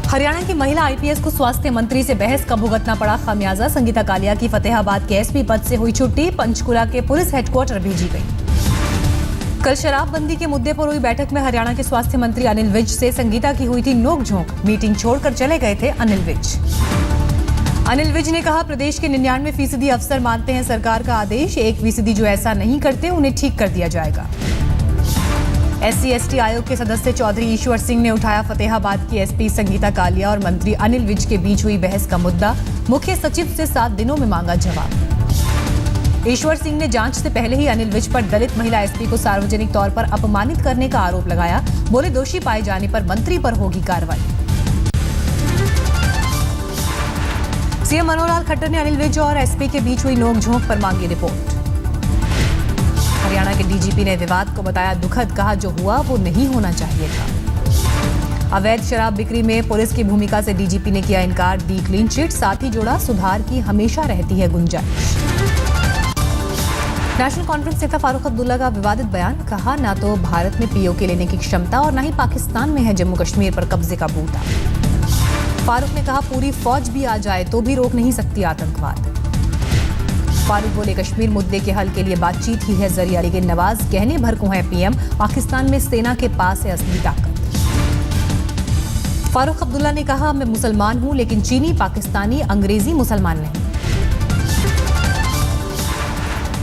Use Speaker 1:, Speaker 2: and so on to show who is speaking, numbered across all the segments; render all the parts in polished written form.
Speaker 1: हरियाणा की महिला आईपीएस को स्वास्थ्य मंत्री से बहस का भुगतना पड़ा खामियाजा। संगीता कालिया की फतेहाबाद के एसपी पद से हुई छुट्टी, पंचकुला के पुलिस हेडक्वार्टर भेजी गई। कल शराबबंदी के मुद्दे पर हुई बैठक में हरियाणा के स्वास्थ्य मंत्री अनिल विज से संगीता की हुई थी नोकझोंक। मीटिंग छोड़कर चले गए थे अनिल विज। अनिल विज ने कहा, प्रदेश के 99% अफसर मानते हैं सरकार का आदेश, 1% जो ऐसा नहीं करते उन्हें ठीक कर दिया जाएगा। SC/ST आयोग के सदस्य चौधरी ईश्वर सिंह ने उठाया फतेहाबाद की एसपी संगीता कालिया और मंत्री अनिल विज के बीच हुई बहस का मुद्दा। मुख्य सचिव से 7 दिनों में मांगा जवाब। ईश्वर सिंह ने जांच से पहले ही अनिल विज पर दलित महिला एसपी को सार्वजनिक तौर पर अपमानित करने का आरोप लगाया। बोले, दोषी पाए जाने पर मंत्री पर होगी कार्रवाई। सीएम मनोहर लाल खट्टर ने अनिल विज और एसपी के बीच हुई नोकझोंक पर मांगी रिपोर्ट। हरियाणा के डीजीपी ने विवाद को बताया दुखद, कहा जो हुआ वो नहीं होना चाहिए था। अवैध शराब बिक्री में पुलिस की भूमिका से डीजीपी ने किया इनकार, दी क्लीन चिट, साथ ही जोड़ा सुधार की हमेशा रहती है गुंजाइश। नेशनल कॉन्फ्रेंस नेता फारूक अब्दुल्ला का विवादित बयान, कहा ना तो भारत में पीओके लेने की क्षमता और न ही पाकिस्तान में है जम्मू कश्मीर पर कब्जे का बूता। फारूक ने कहा, पूरी फौज भी आ जाए तो भी रोक नहीं सकती आतंकवाद। फारूक बोले, कश्मीर मुद्दे के हल के लिए बातचीत ही है जरिया, लेकिन नवाज कहने भर को है पीएम, पाकिस्तान में सेना के पास है असली ताकत। फारूक अब्दुल्ला ने कहा, मैं मुसलमान हूं लेकिन चीनी, पाकिस्तानी, अंग्रेजी मुसलमान नहीं।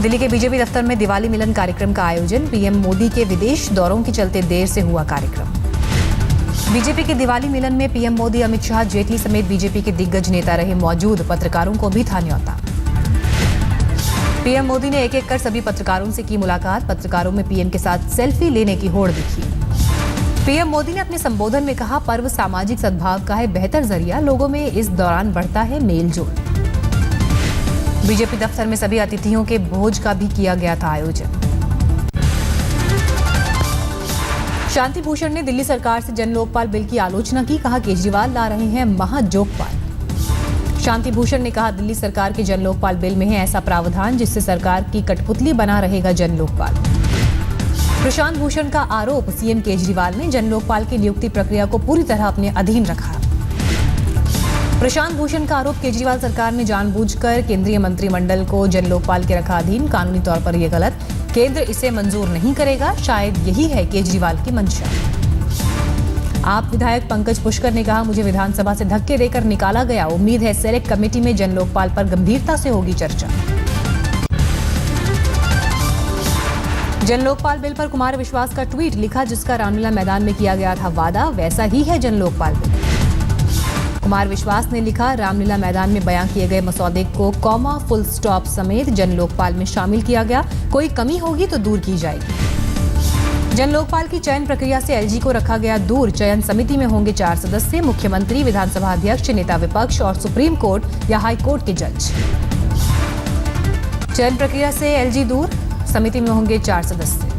Speaker 1: दिल्ली के बीजेपी दफ्तर में दिवाली मिलन कार्यक्रम का आयोजन, पीएम मोदी के विदेश दौरों के चलते देर से हुआ कार्यक्रम। बीजेपी के दिवाली मिलन में पीएम मोदी, अमित शाह, जेटली समेत बीजेपी के दिग्गज नेता रहे मौजूद। पत्रकारों को भी था न्योता। पीएम मोदी ने एक-एक कर सभी पत्रकारों से की मुलाकात। पत्रकारों में पीएम के साथ सेल्फी लेने की होड़ दिखी। पीएम मोदी ने अपने संबोधन में कहा, पर्व सामाजिक सद्भाव का है बेहतर जरिया, लोगों में इस दौरान बढ़ता है मेल जोल। बीजेपी दफ्तर में सभी अतिथियों के भोज का भी किया गया था आयोजन। शांति भूषण ने दिल्ली सरकार से जन लोकपाल बिल की आलोचना की, कहा केजरीवाल ला रहे हैं महाजोकपाल। शांति भूषण ने कहा, दिल्ली सरकार के जन लोकपाल बिल में है ऐसा प्रावधान जिससे सरकार की कठपुतली बना रहेगा जन लोकपाल। प्रशांत भूषण का आरोप, सीएम केजरीवाल ने जन लोकपाल की नियुक्ति प्रक्रिया को पूरी तरह अपने अधीन रखा। प्रशांत भूषण का आरोप, केजरीवाल सरकार ने जानबूझकर केंद्रीय मंत्रिमंडल को जन लोकपाल के रखा अधीन, कानूनी तौर पर यह गलत, केंद्र इसे मंजूर नहीं करेगा, शायद यही है केजरीवाल की मंशा। आप विधायक पंकज पुष्कर ने कहा, मुझे विधानसभा से धक्के देकर निकाला गया, उम्मीद है सेलेक्ट कमेटी में जन लोकपाल पर गंभीरता से होगी चर्चा। जन लोकपाल बिल पर कुमार विश्वास का ट्वीट, लिखा, जिसका रामलीला मैदान में किया गया था वादा वैसा ही है जन लोकपाल बिल। कुमार विश्वास ने लिखा, रामलीला मैदान में बयां किए गए मसौदे को कॉमा, फुल स्टॉप समेत जन लोकपाल में शामिल किया गया, कोई कमी होगी तो दूर की जाएगी। जन लोकपाल की चयन प्रक्रिया से एलजी को रखा गया दूर, चयन समिति में होंगे 4 सदस्य, मुख्यमंत्री, विधानसभा अध्यक्ष, नेता विपक्ष और सुप्रीम कोर्ट या हाई कोर्ट के जज। चयन प्रक्रिया से एलजी दूर, समिति में होंगे 4 सदस्य।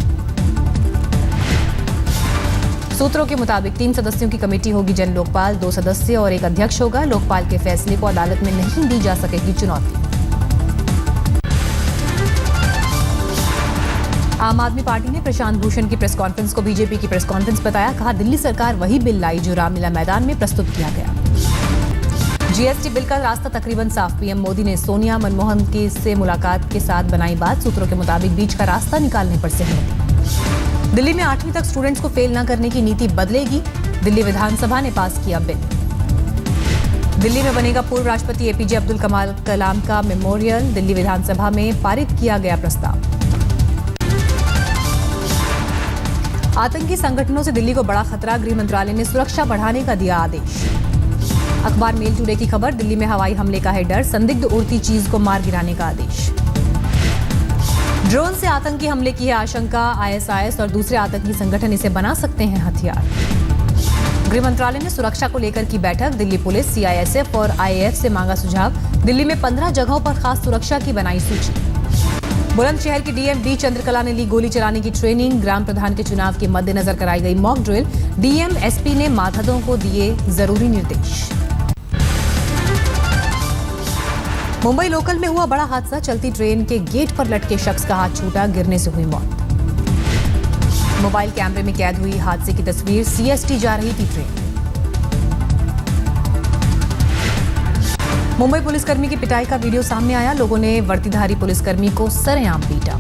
Speaker 1: सूत्रों के मुताबिक 3 सदस्यों की कमेटी होगी जन लोकपाल, 2 सदस्य और 1 अध्यक्ष होगा। लोकपाल के फैसले को अदालत में नहीं दी जा सकेगी चुनौती। आम आदमी पार्टी ने प्रशांत भूषण की प्रेस कॉन्फ्रेंस को बीजेपी की प्रेस कॉन्फ्रेंस बताया, कहा दिल्ली सरकार वही बिल लाई जो रामलीला मैदान में प्रस्तुत किया गया। जीएसटी बिल का रास्ता तकरीबन साफ, पीएम मोदी ने सोनिया, मनमोहन की से मुलाकात के साथ बनाई बात, सूत्रों के मुताबिक बीच का रास्ता निकालने पर सहमति। दिल्ली में 8वीं तक स्टूडेंट्स को फेल न करने की नीति बदलेगी, दिल्ली विधानसभा ने पास किया बिल। दिल्ली में बनेगा पूर्व राष्ट्रपति एपीजे अब्दुल कलाम का मेमोरियल, दिल्ली विधानसभा में पारित किया गया प्रस्ताव। आतंकी संगठनों से दिल्ली को बड़ा खतरा, गृह मंत्रालय ने सुरक्षा बढ़ाने का दिया आदेश। अखबार मेल टुडे की खबर, दिल्ली में हवाई हमले का है डर, संदिग्ध उड़ती चीज को मार गिराने का आदेश। ड्रोन से आतंकी हमले की है आशंका, आईएसआईएस और दूसरे आतंकी संगठन इसे बना सकते हैं हथियार। गृह मंत्रालय ने सुरक्षा को लेकर की बैठक, दिल्ली पुलिस, सीआईएसएफ और आईएएफ से मांगा सुझाव। दिल्ली में 15 जगहों पर खास सुरक्षा की बनाई सूची। बुलंदशहर के डीएम बी चंद्रकला ने ली गोली चलाने की ट्रेनिंग, ग्राम प्रधान के चुनाव के मद्देनजर कराई गई मॉक ड्रिल, डीएम एसपी ने मातहतों को दिए जरूरी निर्देश। मुंबई लोकल में हुआ बड़ा हादसा, चलती ट्रेन के गेट पर लटके शख्स का हाथ छूटा, गिरने से हुई मौत। मोबाइल कैमरे में कैद हुई हादसे की तस्वीर, सीएसटी जा रही थी ट्रेन। मुंबई पुलिसकर्मी की पिटाई का वीडियो सामने आया। लोगों ने वर्दीधारी पुलिसकर्मी को सरेआम पीटा।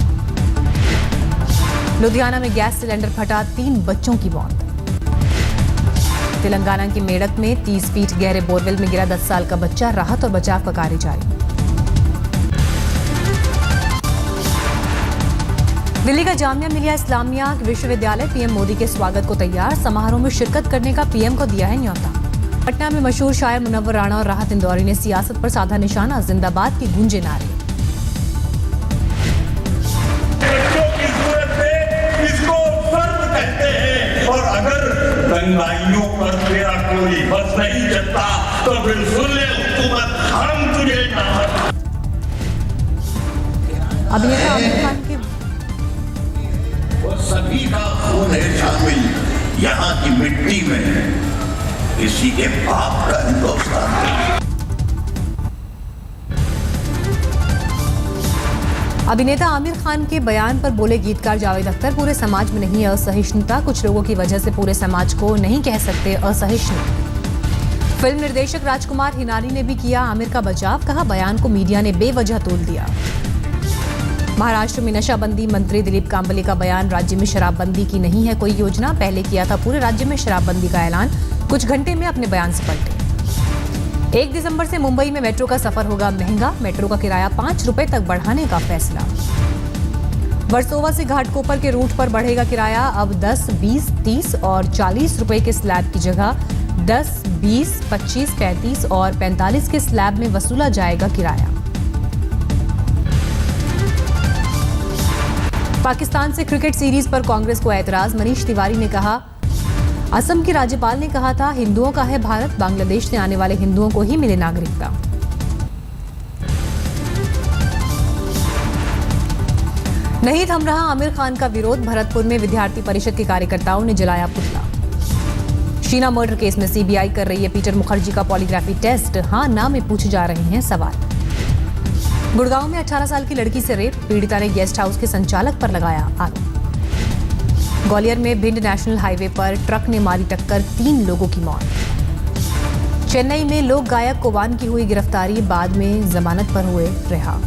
Speaker 1: लुधियाना में गैस सिलेंडर फटा, 3 बच्चों की मौत। तेलंगाना के मेडक में 30 फीट गहरे बोरवेल में गिरा 10 साल का बच्चा, राहत और बचाव का कार्य जारी। दिल्ली का जामिया मिलिया इस्लामिया विश्वविद्यालय पीएम मोदी के स्वागत को तैयार। समारोह में शिरकत करने का पीएम को दिया है न्योता। पटना में मशहूर शायर मुनव्वर राणा और राहत इंदौरी ने सियासत पर साधा निशाना, जिंदाबाद की गूंजे नारे।
Speaker 2: बच्चों की सूरत में इसको फर्ज कहते हैं, और अगर दंगाइयों पर तेरा कोई बस नहीं चलता तो फिर सुन ले हुकूमत, हम तुझे
Speaker 1: अभिनेता आमिर खान के
Speaker 3: वो सभी का खून है शामिल यहाँ की मिट्टी में, किसी के बाप का हिंदुस्तान नहीं।
Speaker 1: अभिनेता आमिर खान के बयान पर बोले गीतकार जावेद अख्तर, पूरे समाज में नहीं असहिष्णुता, कुछ लोगों की वजह से पूरे समाज को नहीं कह सकते असहिष्णु। फिल्म निर्देशक राजकुमार हिरानी ने भी किया आमिर का बचाव, कहा बयान को मीडिया ने बेवजह तोल दिया। महाराष्ट्र में नशाबंदी मंत्री दिलीप कांबले का बयान, राज्य में शराबबंदी की नहीं है कोई योजना, पहले किया था पूरे राज्य में शराबबंदी का ऐलान, कुछ घंटे में अपने बयान से पलटे। 1 दिसंबर से मुंबई में मेट्रो का सफर होगा महंगा, मेट्रो का किराया 5 रुपए तक बढ़ाने का फैसला। वर्सोवा से घाटकोपर के रूट पर बढ़ेगा किराया, अब 10, 20, 30 और 40 रुपए के स्लैब की जगह 10, 20, 25, 35 और 45 के स्लैब में वसूला जाएगा किराया। पाकिस्तान से क्रिकेट सीरीज पर कांग्रेस को ऐतराज, मनीष तिवारी ने कहा, असम के राज्यपाल ने कहा था हिंदुओं का है भारत, बांग्लादेश से आने वाले हिंदुओं को ही मिले नागरिकता। नहीं थम रहा आमिर खान का विरोध, भरतपुर में विद्यार्थी परिषद के कार्यकर्ताओं ने जलाया पुतला। शीना मर्डर केस में सीबीआई कर रही है पीटर मुखर्जी का पॉलीग्राफी टेस्ट, हाँ ना में पूछे जा रहे हैं सवाल। गुड़गांव में 18 साल की लड़की से रेप, पीड़िता ने गेस्ट हाउस के संचालक पर लगाया आरोप। ग्वालियर में भिंड नेशनल हाईवे पर ट्रक ने मारी टक्कर, 3 लोगों की मौत। चेन्नई में लोक गायक कोवान की हुई गिरफ्तारी, बाद में जमानत पर हुए रिहा।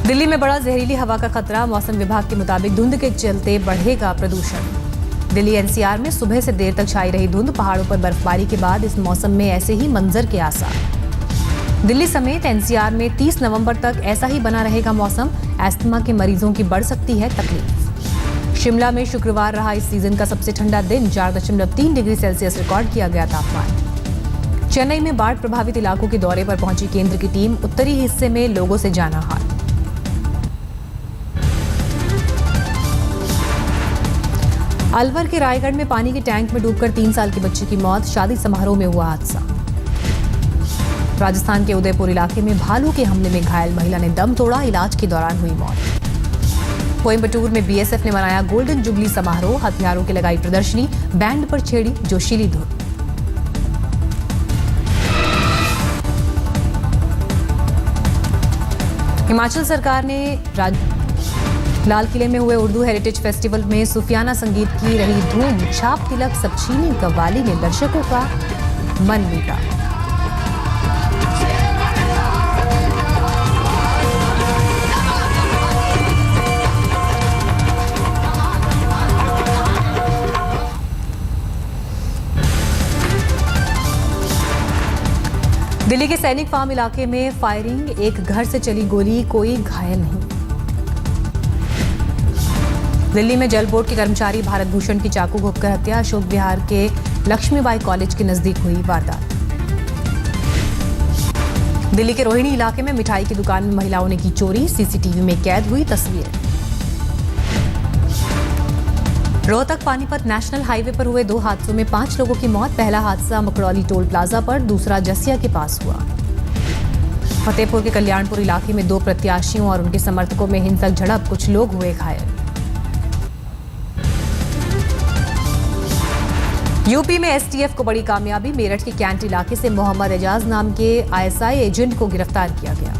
Speaker 1: दिल्ली में बढ़ा जहरीली हवा का खतरा, मौसम विभाग के मुताबिक धुंध के चलते बढ़ेगा प्रदूषण। दिल्ली एनसीआर में सुबह से देर तक छाई रही धुंध, पहाड़ों पर बर्फबारी के बाद इस मौसम में ऐसे ही मंजर के आसार। दिल्ली समेत एनसीआर में 30 नवंबर तक ऐसा ही बना रहेगा मौसम, एस्थमा के मरीजों की बढ़ सकती है तकलीफ। शिमला में शुक्रवार रहा इस सीजन का सबसे ठंडा दिन, 4.3 डिग्री सेल्सियस रिकॉर्ड किया गया तापमान। चेन्नई में बाढ़ प्रभावित इलाकों के दौरे पर पहुंची केंद्र की टीम, उत्तरी हिस्से में लोगों से जाना हाल। अलवर के रायगढ़ में पानी के टैंक में डूबकर 3 साल की बच्ची की मौत, शादी समारोह में हुआ हादसा। राजस्थान के उदयपुर इलाके में भालू के हमले में घायल महिला ने दम तोड़ा, इलाज के दौरान हुई मौत। कोयम्बटूर में बीएसएफ ने मनाया गोल्डन जुबली समारोह, हथियारों की लगाई प्रदर्शनी, बैंड पर छेड़ी जोशीली धुन। हिमाचल सरकार ने लाल किले में हुए उर्दू हेरिटेज फेस्टिवल में सूफियाना संगीत की रही धूम, छाप तिलक सबचीनी कव्वाली ने दर्शकों का मन लूटा। दिल्ली के सैनिक फार्म इलाके में फायरिंग, एक घर से चली गोली, कोई घायल नहीं। दिल्ली में जल बोर्ड के कर्मचारी भारत भूषण की चाकू घोंपकर हत्या, अशोक विहार के लक्ष्मीबाई कॉलेज के नजदीक हुई वारदात। दिल्ली के रोहिणी इलाके में मिठाई की दुकान में महिलाओं ने की चोरी, सीसीटीवी में कैद हुई तस्वीरें। रोहतक पानीपत नेशनल हाईवे पर हुए 2 हादसों में 5 लोगों की मौत, पहला हादसा मकड़ौली टोल प्लाजा पर, दूसरा जसिया के पास हुआ। फतेहपुर के कल्याणपुर इलाके में 2 प्रत्याशियों और उनके समर्थकों में हिंसक झड़प, कुछ लोग हुए घायल। यूपी में एसटीएफ को बड़ी कामयाबी, मेरठ के कैंट इलाके से मोहम्मद एजाज नाम के आईएसआई एजेंट को गिरफ्तार किया गया।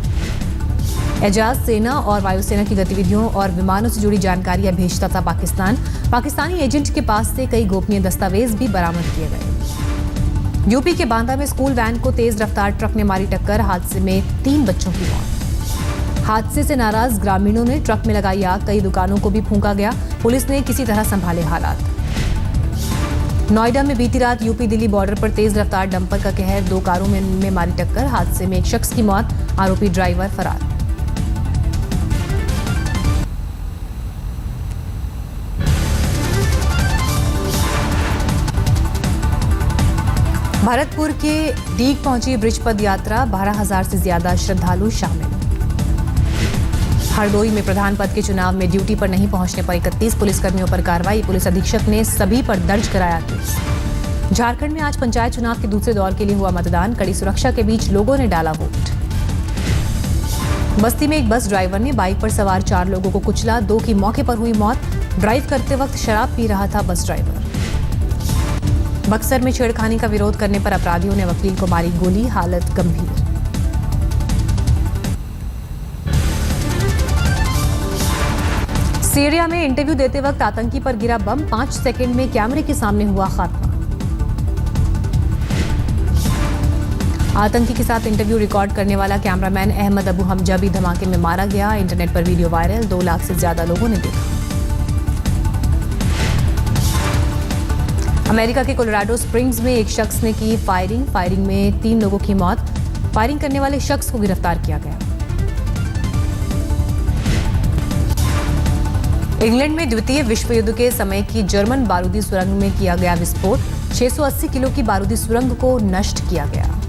Speaker 1: एजाज सेना और वायुसेना की गतिविधियों और विमानों से जुड़ी जानकारियां भेजता था पाकिस्तान। पाकिस्तानी एजेंट के पास से कई गोपनीय दस्तावेज भी बरामद किए गए। यूपी के बांदा में स्कूल वैन को तेज रफ्तार ट्रक ने मारी टक्कर, हादसे में 3 बच्चों की मौत। हादसे से नाराज ग्रामीणों ने ट्रक में लगाई आग, कई दुकानों को भी फूंका गया। पुलिस ने किसी तरह संभाले हालात। नोएडा में बीती रात यूपी दिल्ली बॉर्डर पर तेज रफ्तार डंपर का कहर, 2 कारों में मारी टक्कर। हादसे में एक शख्स की मौत, आरोपी ड्राइवर फरार। भरतपुर के डीग पहुंची ब्रिज पद यात्रा, 12,000 से ज्यादा श्रद्धालु शामिल। हरदोई में प्रधान पद के चुनाव में ड्यूटी पर नहीं पहुंचने पर 31 पुलिसकर्मियों पर कार्रवाई, पुलिस अधीक्षक ने सभी पर दर्ज कराया केस। झारखंड में आज पंचायत चुनाव के दूसरे दौर के लिए हुआ मतदान, कड़ी सुरक्षा के बीच लोगों ने डाला वोट। बस्ती में एक बस ड्राइवर ने बाइक पर सवार 4 लोगों को कुचला, 2 की मौके पर हुई मौत। ड्राइव करते वक्त शराब पी रहा था बस ड्राइवर। बक्सर में छेड़खानी का विरोध करने पर अपराधियों ने वकील को मारी गोली, हालत गंभीर। सीरिया में इंटरव्यू देते वक्त आतंकी पर गिरा बम, 5 सेकंड में कैमरे के सामने हुआ खात्मा। आतंकी के साथ इंटरव्यू रिकॉर्ड करने वाला कैमरामैन अहमद अबू हमजा भी धमाके में मारा गया। इंटरनेट पर वीडियो वायरल, 2 लाख से ज्यादा लोगों ने देखा। अमेरिका के कोलोराडो स्प्रिंग्स में एक शख्स ने की फायरिंग में 3 लोगों की मौत। फायरिंग करने वाले शख्स को गिरफ्तार किया गया। इंग्लैंड में द्वितीय विश्व युद्ध के समय की जर्मन बारूदी सुरंग में किया गया विस्फोट, 680 किलो की बारूदी सुरंग को नष्ट किया गया।